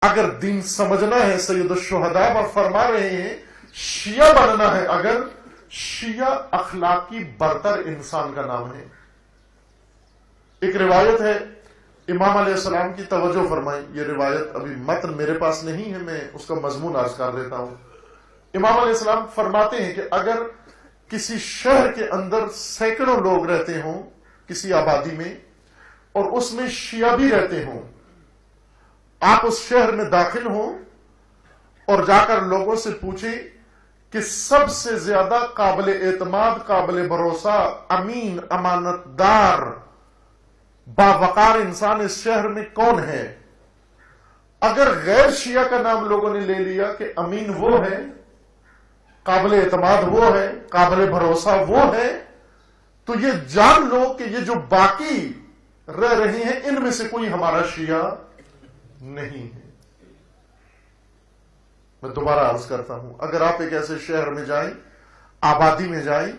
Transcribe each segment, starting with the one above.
اگر دین سمجھنا ہے، سید الشہداء فرما رہے ہیں شیعہ بننا ہے اگر، شیعہ اخلاقی برتر انسان کا نام ہے۔ ایک روایت ہے امام علیہ السلام کی، توجہ فرمائیں، یہ روایت ابھی متن میرے پاس نہیں ہے، میں اس کا مضمون عرض کر دیتا ہوں۔ امام علیہ السلام فرماتے ہیں کہ اگر کسی شہر کے اندر سینکڑوں لوگ رہتے ہوں کسی آبادی میں، اور اس میں شیعہ بھی رہتے ہوں، آپ اس شہر میں داخل ہوں اور جا کر لوگوں سے پوچھیں کہ سب سے زیادہ قابل اعتماد، قابل بھروسہ، امین، امانت دار، باوقار انسان اس شہر میں کون ہے؟ اگر غیر شیعہ کا نام لوگوں نے لے لیا کہ امین وہ ہے، قابل اعتماد وہ ہے، قابل بھروسہ وہ ہے، تو یہ جان لو کہ یہ جو باقی رہ رہے ہیں ان میں سے کوئی ہمارا شیعہ نہیں ہے۔ میں دوبارہ عرض کرتا ہوں، اگر آپ ایک ایسے شہر میں جائیں، آبادی میں جائیں،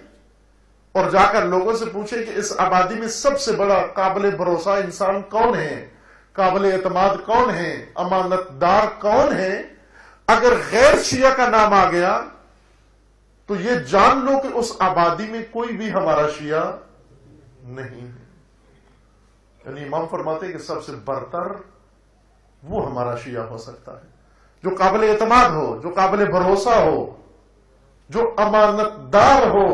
اور جا کر لوگوں سے پوچھیں کہ اس آبادی میں سب سے بڑا قابل بھروسہ انسان کون ہے، قابل اعتماد کون ہے، امانت دار کون ہے، اگر غیر شیعہ کا نام آ گیا تو یہ جان لو کہ اس آبادی میں کوئی بھی ہمارا شیعہ نہیں ہے۔ یعنی امام فرماتے ہیں کہ سب سے برتر وہ ہمارا شیعہ ہو سکتا ہے جو قابل اعتماد ہو، جو قابل بھروسہ ہو، جو امانت دار ہو،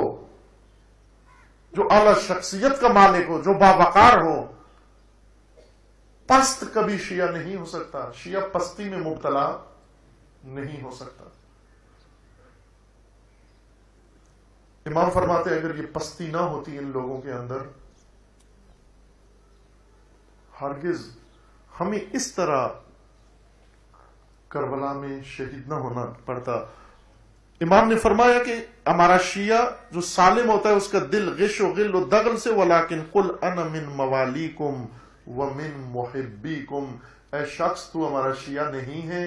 جو اعلی شخصیت کا مالک ہو، جو باوقار ہو۔ پست کبھی شیعہ نہیں ہو سکتا، شیعہ پستی میں مبتلا نہیں ہو سکتا۔ امام فرماتے ہیں اگر یہ پستی نہ ہوتی ان لوگوں کے اندر، ہرگز ہمیں اس طرح کربلا میں شہید نہ ہونا پڑتا۔ امام نے فرمایا کہ ہمارا شیعہ جو سالم ہوتا ہے اس کا دل غش و غل و دغل سے، ولیکن قل انا من موالیکم ومن محبیکم، اے شخص تو ہمارا شیعہ نہیں ہے،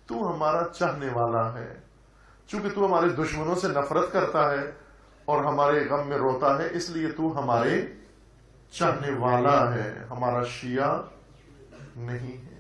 تو ہمارا چاہنے والا ہے، چونکہ تو ہمارے دشمنوں سے نفرت کرتا ہے اور ہمارے غم میں روتا ہے، اس لیے تو ہمارے چاہنے والا ہے، ہمارا شیعہ نہیں ہے۔